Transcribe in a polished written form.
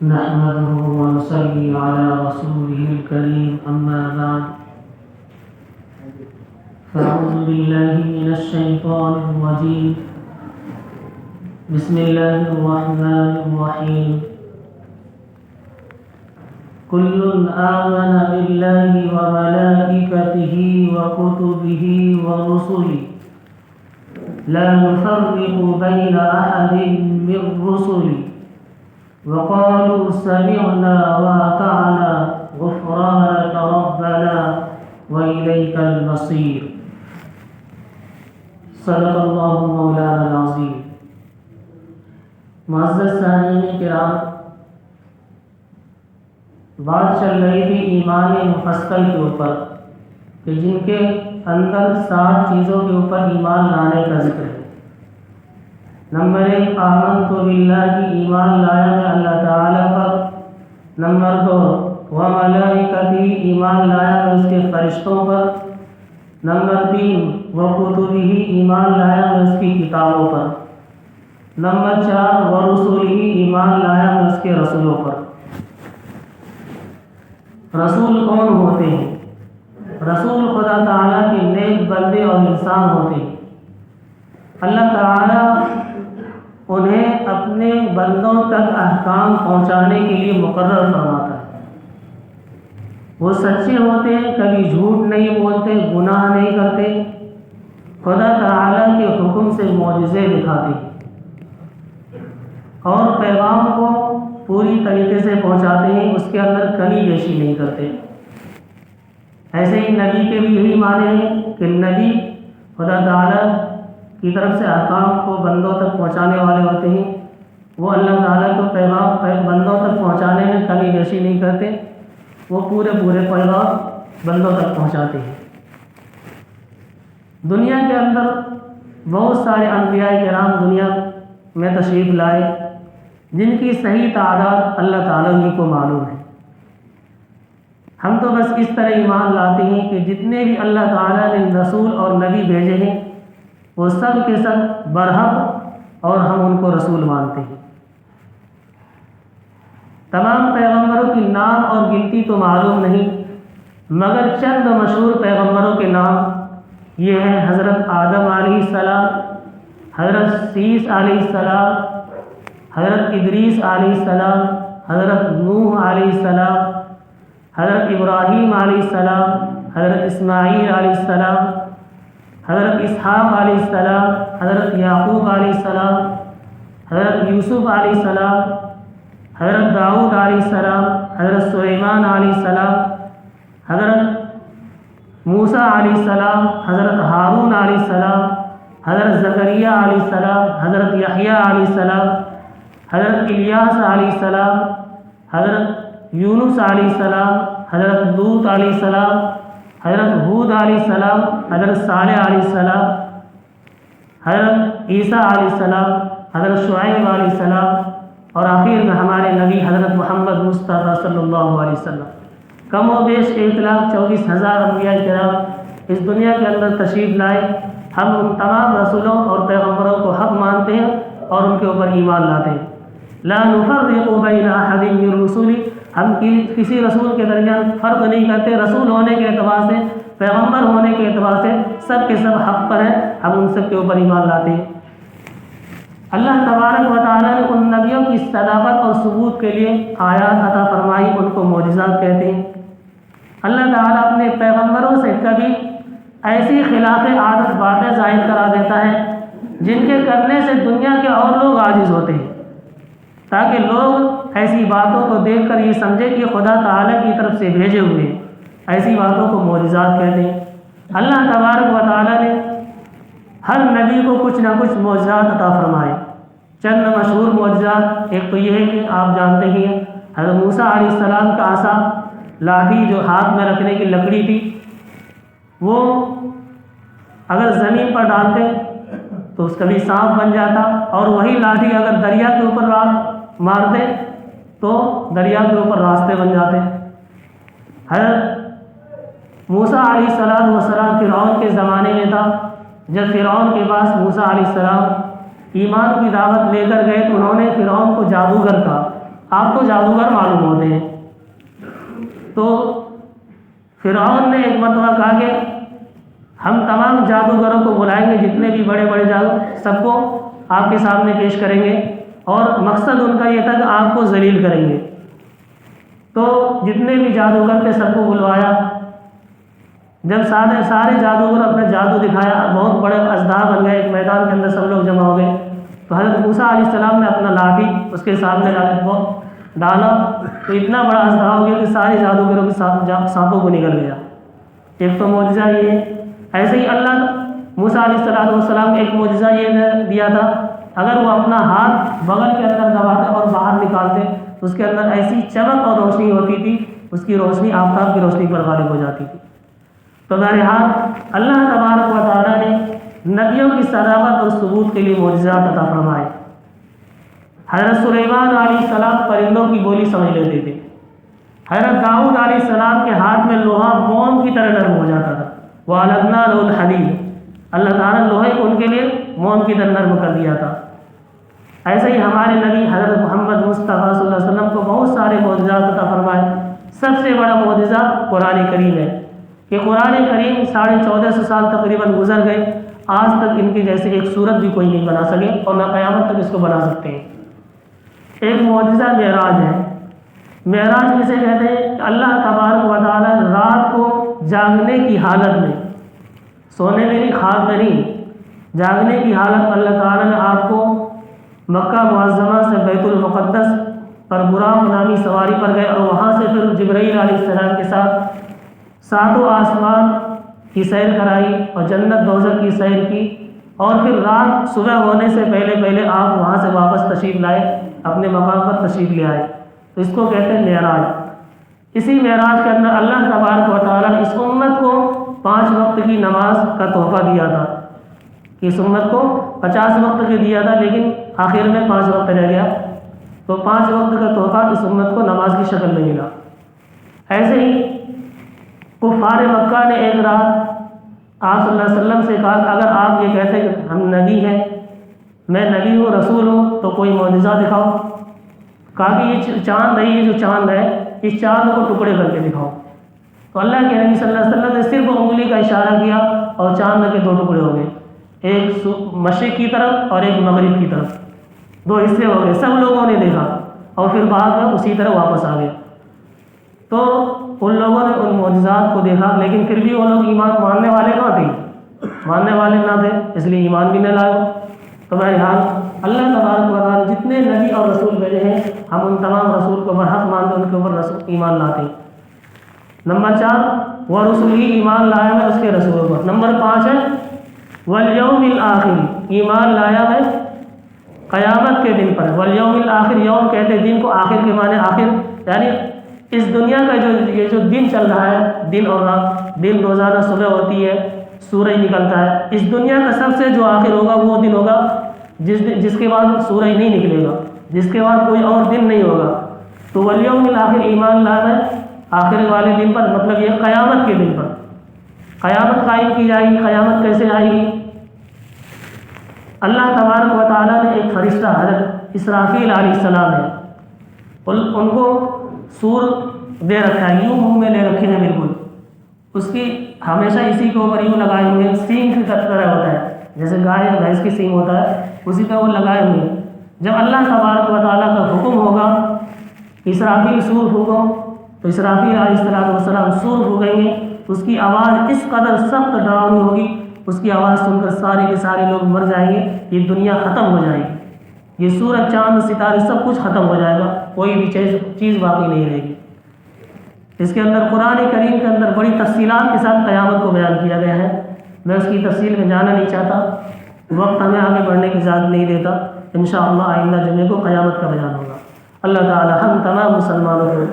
نحمده ونصلي على رسوله الكريم أما بعد فأعوذ بالله من الشيطان الرجيم بسم الله الرحمن الرحيم كل آمن بالله وملائكته وكتبه ورسله لا نفرق بين أحد من رسله وقالوا سمعنا وأطعنا غفرانك ربنا وإليك المصير صدق الله مولانا العظيم. معزز سامعین کرام، بات چل رہی تھی ایمان مفصل کے اوپر کہ جن کے اندر 7 چیزوں کے اوپر ایمان لانے کا ذکر ہے. نمبر 1 آمنت باللہ، ایمان لایا میں اللہ تعالیٰ پر. نمبر 2 وملائکتہ، ایمان لایا میں اس کے فرشتوں پر. نمبر 3 وکتبہ، ایمان لایا میں اس کی کتابوں پر. نمبر 4 ورسلہ، ایمان لایا میں اس کے رسولوں پر. رسول کون ہوتے ہیں؟ رسول خدا تعالیٰ کے نیک بندے اور انسان ہوتے ہیں. اللہ تعالیٰ انہیں اپنے بندوں تک احکام پہنچانے کے لیے مقرر فرماتا ہے. وہ سچے ہوتے ہیں، کبھی جھوٹ نہیں بولتے، گناہ نہیں کرتے، خدا تعالیٰ کے حکم سے معجزے دکھاتے ہیں اور پیغام کو پوری طریقے سے پہنچاتے ہیں، اس کے اندر کمی بیشی نہیں کرتے. ایسے ہی نبی کے بھی یہی معنی ہیں کہ نبی خدا تعالیٰ کی طرف سے احکام کو بندوں تک پہنچانے والے ہوتے ہیں. وہ اللہ تعالیٰ کو پیغام بندوں تک پہنچانے میں کمی بیشی نہیں کرتے، وہ پورے پیغام بندوں تک پہنچاتے ہیں. دنیا کے اندر بہت سارے انبیاء کرام دنیا میں تشریف لائے، جن کی صحیح تعداد اللہ تعالیٰ ہی کو معلوم ہے. ہم تو بس اس طرح ایمان لاتے ہیں کہ جتنے بھی اللہ تعالیٰ نے رسول اور نبی بھیجے ہیں وہ سب کے سب برحق اور ہم ان کو رسول مانتے ہیں. تمام پیغمبروں کی نام اور گنتی تو معلوم نہیں، مگر چند مشہور پیغمبروں کے نام یہ ہیں: حضرت آدم علیہ السلام، حضرت شیس علیہ السلام، حضرت ادریس علیہ السلام، حضرت نوح علیہ السلام، حضرت ابراہیم علیہ السلام، حضرت اسماعیل علیہ السلام، حضرت اسحاق علیہ السلام، حضرت یعقوب علیہ السلام، حضرت یوسف علیہ السلام، حضرت داؤد علیہ السلام، حضرت سلیمان علیہ السلام، حضرت موسیٰ علیہ السلام، حضرت ہارون علیہ السلام، حضرت زکریا علیہ السلام، حضرت یحییٰ علیہ السلام، حضرت الیاس علیہ السلام، حضرت یونس علیہ السلام، حضرت لوط علیہ السلام، حضرت ہود علیہ السلام، حضرت صالح علیہ السلام، حضرت عیسیٰ علیہ السلام، حضرت شعیب علیہ السلام، اور آخر میں ہمارے نبی حضرت محمد مصطفیٰ صلی اللہ علیہ وسلم. کم و بیش 1,24,000 انبیاء کرام اس دنیا کے اندر تشریف لائے. ہم ان تمام رسولوں اور پیغمبروں کو حق مانتے ہیں اور ان کے اوپر ایمان لاتے ہیں. لا نفرق بین احد من رسلی، ہم کسی رسول کے درمیان فرق نہیں کرتے. رسول ہونے کے اعتبار سے، پیغمبر ہونے کے اعتبار سے سب کے سب حق پر ہیں، ہم ان سب کے اوپر ایمان لاتے ہیں. اللہ تبارک و تعالیٰ نے ان نبیوں کی صداقت اور ثبوت کے لیے آیات عطا فرمائی، ان کو معجزات کہتے ہیں. اللہ تعالیٰ اپنے پیغمبروں سے کبھی ایسی خلاف عادت باتیں ظاہر کرا دیتا ہے جن کے کرنے سے دنیا کے اور لوگ عاجز ہوتے ہیں، تاکہ لوگ ایسی باتوں کو دیکھ کر یہ سمجھے کہ خدا تعالیٰ کی طرف سے بھیجے ہوئے. ایسی باتوں کو معجزات کہتے ہیں. اللہ تبارک و تعالیٰ نے ہر نبی کو کچھ نہ کچھ معجزات عطا فرمائے. چند مشہور معجزات، ایک تو یہ ہے کہ آپ جانتے ہی ہیں حضرت موسیٰ علیہ السلام کا عصا، لاٹھی جو ہاتھ میں رکھنے کی لکڑی تھی، وہ اگر زمین پر ڈالتے تو اس کبھی سانپ بن جاتا، اور وہی لاٹھی اگر دریا کے اوپر مارتے تو دریا کے اوپر راستے بن جاتے. حضرت موسیٰ علیہ السلام فرعون کے زمانے میں تھا. جب فرعون کے پاس موسیٰ علیہ السلام ایمان کی دعوت لے کر گئے تو انہوں نے فرعون کو جادوگر کہا. آپ تو جادوگر معلوم ہوتے ہیں۔ تو فرعون نے ایک مرتبہ کہا کہ ہم تمام جادوگروں کو بلائیں گے، جتنے بھی بڑے بڑے جادو سب کو آپ کے سامنے پیش کریں گے، اور مقصد ان کا یہ تھا کہ آپ کو ذلیل کریں گے۔ تو جتنے بھی جادوگر تھے سب کو بلوایا۔ جب سارے جادوگر اپنا جادو دکھایا، بہت بڑے اژدہا بن گئے، ایک میدان کے اندر سب لوگ جمع ہو گئے، تو حضرت موسیٰ علیہ السلام نے اپنا لاٹھی اس کے سامنے ڈالا، تو اتنا بڑا اژدہا ہو گیا کہ سارے جادوگروں کے سانپوں کو نگل گیا۔ ایک تو معجزہ یہ ہے۔ ایسے ہی اللہ موسیٰ علیہ السلام کو ایک معجزہ یہ دیا تھا، اگر وہ اپنا ہاتھ بغل کے اندر دباتے اور باہر نکالتے تو اس کے اندر ایسی چمک اور روشنی ہوتی تھی، اس کی روشنی آفتاب کی روشنی پر غالب ہو جاتی تھی۔ تو بہرحال اللہ تبارک و تعالیٰ نے نبیوں کی صداقت اور ثبوت کے لیے معجزات عطا فرمائے۔ حضرت سلیمان علیہ السلام پرندوں کی بولی سمجھ لیتے تھے۔ حضرت داؤد علیہ السلام کے ہاتھ میں لوہا موم کی طرح نرم ہو جاتا تھا، وَأَلَنَّا لَهُ الْحَدِيدَ، اللہ تعالیٰ نے لوہے کو ان کے لیے موم کی طرح نرم کر دیا تھا۔ ایسے ہی ہمارے نبی حضرت محمد مصطفیٰ صلی اللہ علیہ وسلم کو بہت سارے معجزات عطا فرمائے۔ سب سے بڑا معجزہ قرآن کریم ہے کہ قرآن کریم 1450 سال تقریباً گزر گئے، آج تک ان کے جیسے ایک صورت بھی کوئی نہیں بنا سکے، اور نہ قیامت تک اس کو بنا سکتے ہیں۔ ایک معجزہ معراج ہے۔ معراج کسے کہتے ہیں؟ کہ اللہ تبارک و تعالیٰ رات کو جاگنے کی حالت میں، سونے میں نہیں، خواب میں نہیں، جاگنے کی حالت میں اللہ تعالیٰ نے آپ کو مکہ معظمہ سے بیت المقدس پر براق نامی سواری پر گئے، اور وہاں سے پھر جبرائیل علیہ السلام کے ساتھ ساتوں آسمان کی سیر کرائی اور جنت دوزخ کی سیر کی، اور پھر رات صبح ہونے سے پہلے آپ وہاں سے واپس تشریف لائے، اپنے مقام پر تشریف لے آئے، تو اس کو کہتے ہیں معراج۔ اسی معراج کے اندر اللہ تبارک و تعالیٰ نے اس امت کو 5 وقت کی نماز کا تحفہ دیا تھا، کہ اس امت کو 50 وقت کے دیا تھا، لیکن آخر میں 5 وقت رہ گیا، تو 5 وقت کا تحفہ اس امت کو نماز کی شکل میں ملا۔ ایسے ہی کفار مکہ نے ایک رات آپ صلی اللہ علیہ وسلم سے کہا کہ اگر آپ یہ کہتے ہیں کہ ہم نبی ہیں، میں نبی ہوں، رسول ہوں، تو کوئی معجزہ دکھاؤ۔ کہا کہ یہ چاند ہے، یہ جو چاند ہے، اس چاند کو ٹکڑے کر کے دکھاؤ۔ تو اللہ کے نبی صلی اللہ علیہ وسلم نے صرف انگلی کا اشارہ کیا اور چاند کے 2 ٹکڑے ہو گئے، ایک مشرق کی طرف اور ایک مغرب کی طرف، 2 حصے ہو گئے۔ سب لوگوں نے دیکھا اور پھر بعد میں اسی طرح واپس آ گیا۔ تو ان لوگوں نے ان معجزات کو دیکھا، لیکن پھر بھی وہ لوگ ایمان ماننے والے کہاں تھے؟ ماننے والے نہ تھے، اس لیے ایمان بھی نہ لائے۔ تو بہرحال اللہ تبارک و تعالیٰ جتنے نبی اور رسول بھیجے ہیں، ہم ان تمام رسول کو برحق مانتے، ان کے اوپر ایمان لاتے ہیں۔ نمبر 4 وہ رسول ہی ایمان لایا میں اس کے رسولوں پر۔ نمبر 5 ہے والیوم الآخر، ایمان لایا میں قیامت کے دن پر۔ والیوم الآخر، یوم کہتے ہیں دن کو، آخر کے معنی آخر، یعنی اس دنیا کا یہ جو دن چل رہا ہے، دن اور رات، دن روزانہ صبح ہوتی ہے، سورج نکلتا ہے، اس دنیا کا سب سے جو آخر ہوگا وہ دن ہوگا جس کے بعد سورج نہیں نکلے گا، جس کے بعد کوئی اور دن نہیں ہوگا۔ تو والیوم الآخر ایمان لانا ہے آخر والے دن پر، مطلب یہ قیامت کے دن پر۔ قیامت قائم کی جائے گی۔ قیامت کیسے آئے گی؟ اللہ تبارک و تعالیٰ نے ایک فرشتہ حضرت اسرافیل علیہ السلام ہے، ان کو سور دے رکھا ہے، یوں منہ میں لے رکھے ہیں، بالکل اس کی ہمیشہ اسی کے اوپر یوں لگائے ہوئے ہیں، سینگ کی طرح ہوتا ہے، جیسے گائے یا بھینس کی سینگ ہوتا ہے، اسی طرح وہ لگائے ہوئے ہیں۔ جب اللہ تبارک و تعالیٰ کا حکم ہوگا اسرافیل سور پھونکو، تو اسرافیل علیہ السلام سور پھونکیں گے، اس کی آواز اس قدر سخت ڈراؤنی ہوگی، اس کی آواز سن کر سارے کے سارے لوگ مر جائیں گے، یہ دنیا ختم ہو جائے گی، یہ سورج چاند ستارے سب کچھ ختم ہو جائے گا، کوئی بھی چیز باقی نہیں رہے گی۔ اس کے اندر قرآن کریم کے اندر بڑی تفصیلات کے ساتھ قیامت کو بیان کیا گیا ہے، میں اس کی تفصیل میں جانا نہیں چاہتا، وقت ہمیں آگے بڑھنے کی اجازت نہیں دیتا۔ انشاءاللہ آئندہ جمعے کو قیامت کا بیان ہوگا۔ اللہ تعالی ہم تمام مسلمانوں کو